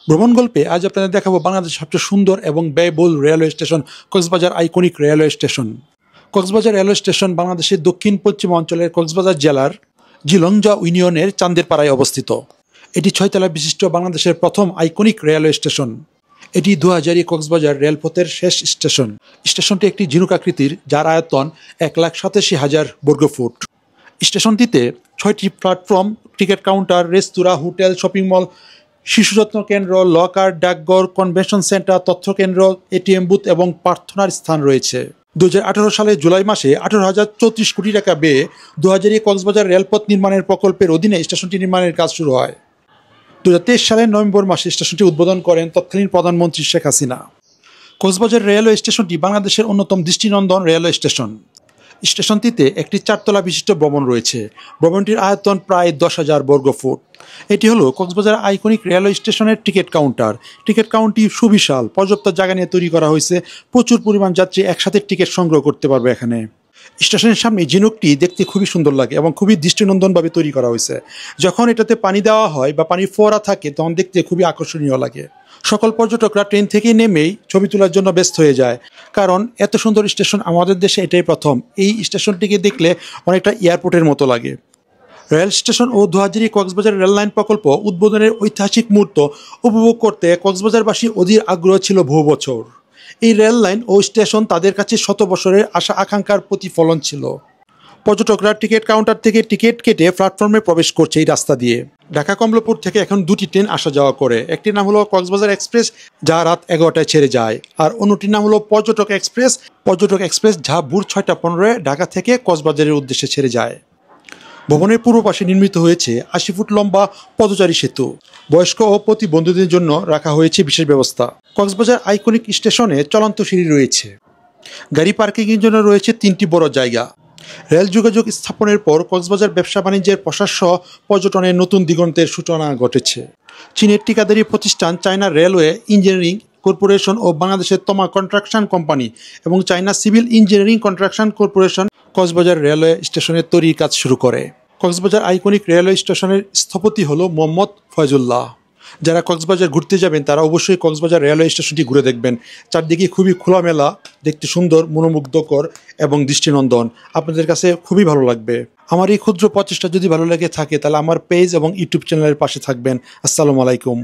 ভ্রমণ গল্পে আজ আপনাদের দেখাবো বাংলাদেশের সবচেয়ে সুন্দর এবং ব্যয়বহুল railway station Cox's Bazar iconic railway station. Cox's Bazar railway station বাংলাদেশের দক্ষিণ পশ্চিম অঞ্চলের কক্সবাজার জেলার জিলংজা ইউনিয়নের চান্দেরপাড়ায় অবস্থিত। এটি 6 তলা বিশিষ্ট বাংলাদেশের প্রথম আইকনিক রেলওয়ে স্টেশন। এটি 2000 কক্সবাজার রেলপথের শেষ স্টেশন। স্টেশনটি একটি ঝিনুক আকৃতির, যার আয়তন 1,87,000 বর্গফুট। স্টেশনটিতে 6টি প্ল্যাটফর্ম, টিকিট কাউন্টার, রেস্তোরাঁ, হোটেল, শপিং মল, শিশু যত্ন কেন্দ্র, লকার, ডাকঘর, কনভেনশন সেন্টার, তথ্য কেন্দ্র, এটিএম বুথ এবং প্রার্থনার স্থান রয়েছে। 2018 সালের জুলাই মাসে 18,034 কোটি টাকা ব্যয়ে 2000 কক্সবাজার রেলপথ নির্মাণের প্রকল্পের অধীনে স্টেশনটি নির্মাণের কাজ শুরু হয়। 2023 সালের নভেম্বর মাসে স্টেশনটি উদ্বোধন করেন তৎকালীন প্রধানমন্ত্রী শেখ হাসিনা। কক্সবাজার রেলওয়ে স্টেশনটি বাংলাদেশের অন্যতম দৃষ্টিনন্দন রেলওয়ে স্টেশন। স্টেশনটিতে একটি 4 তলা বিশিষ্ট ভবন রয়েছে। ভবনটির আয়তন প্রায় 10,000 বর্গফুট। এটি হলো কক্সবাজার আইকনিক রেলওয়ে স্টেশনের টিকিট কাউন্টার। টিকিট কাউন্টারটি সুবিশাল, পর্যাপ্ত জায়গা নিয়ে তৈরি করা হয়েছে। প্রচুর পরিমাণ যাত্রী একসাথে টিকিট সংগ্রহ করতে পারবে এখানে। স্টেশনের সামনে ঝিনুকটি দেখতে খুবই সুন্দর লাগে এবং খুবই দৃষ্টিনন্দনভাবে তৈরি করা হয়েছে। যখন এটাতে পানি দেওয়া হয় বা পানির ফোয়ারা থাকে তখন দেখতে খুবই আকর্ষণীয় লাগে। সকল পর্যটকরা ট্রেন থেকে নেমেই ছবি তোলার জন্য ব্যস্ত হয়ে যায়, কারণ এত সুন্দর স্টেশন আমাদের দেশে এটাই প্রথম। এই স্টেশনটিকে দেখলে অনেকটা এয়ারপোর্টের মতো লাগে। রেল স্টেশন ও 2000 কক্সবাজার রেল লাইন প্রকল্প উদ্বোধনের ঐতিহাসিক মুহূর্ত উপভোগ করতে কক্সবাজারবাসী অধীর আগ্রহ ছিল বহু বছর। এই রেল লাইন ও স্টেশন তাদের কাছে শত বছরের আশা আকাঙ্ক্ষার প্রতিফলন ছিল। পর্যটকরা টিকিট কাউন্টার থেকে টিকিট কেটে প্ল্যাটফর্মে প্রবেশ করছে এই রাস্তা দিয়ে। ঢাকা কমলাপুর থেকে এখন 2টি ট্রেন আসা যাওয়া করে। একটির নাম হলো কক্সবাজার এক্সপ্রেস, যা রাত 11টায় ছেড়ে যায়, আর অন্যটির নাম হলো পর্যটক এক্সপ্রেস, যা ভোর 6টা 15 ঢাকা থেকে কক্সবাজারের উদ্দেশ্যে ছেড়ে যায়। ভবনের পূর্ব পাশে নির্মিত হয়েছে 80 ফুট লম্বা পদচারী সেতু। বয়স্ক ও প্রতিবন্ধীদের জন্য রাখা হয়েছে বিশেষ ব্যবস্থা। কক্সবাজার আইকনিক স্টেশনে চলন্ত সিঁড়ি রয়েছে। গাড়ি পার্কিংয়ের জন্য রয়েছে 3টি বড় জায়গা। রেল যোগাযোগ স্থাপনের পর কক্সবাজার ব্যবসা বাণিজ্যের প্রসার সহ পর্যটনের নতুন দিগন্তের সূচনা ঘটেছে। চীনের ঠিকাদারি প্রতিষ্ঠান চায়না রেলওয়ে ইঞ্জিনিয়ারিং কর্পোরেশন ও বাংলাদেশের তমা কনস্ট্রাকশন কোম্পানি এবং China civil engineering construction corporation Cox's Bazar railway স্টেশনের তৈরির কাজ শুরু করে। কক্সবাজার আইকনিক রেলওয়ে স্টেশনের স্থপতি হলো মোহাম্মদ ফয়জুল্লাহ। যারা কক্সবাজার ঘুরতে যাবেন তারা অবশ্যই কক্সবাজার রেলওয়ে স্টেশনটি ঘুরে দেখবেন। চারদিকে খুবই খোলামেলা, দেখতে সুন্দর, মনোমুগ্ধকর এবং দৃষ্টিনন্দন। আপনাদের কাছে খুবই ভালো লাগবে। আমার এই ক্ষুদ্র প্রচেষ্টা যদি ভালো লেগে থাকে তাহলে আমার পেজ এবং ইউটিউব চ্যানেলের পাশে থাকবেন। আসসালামু আলাইকুম।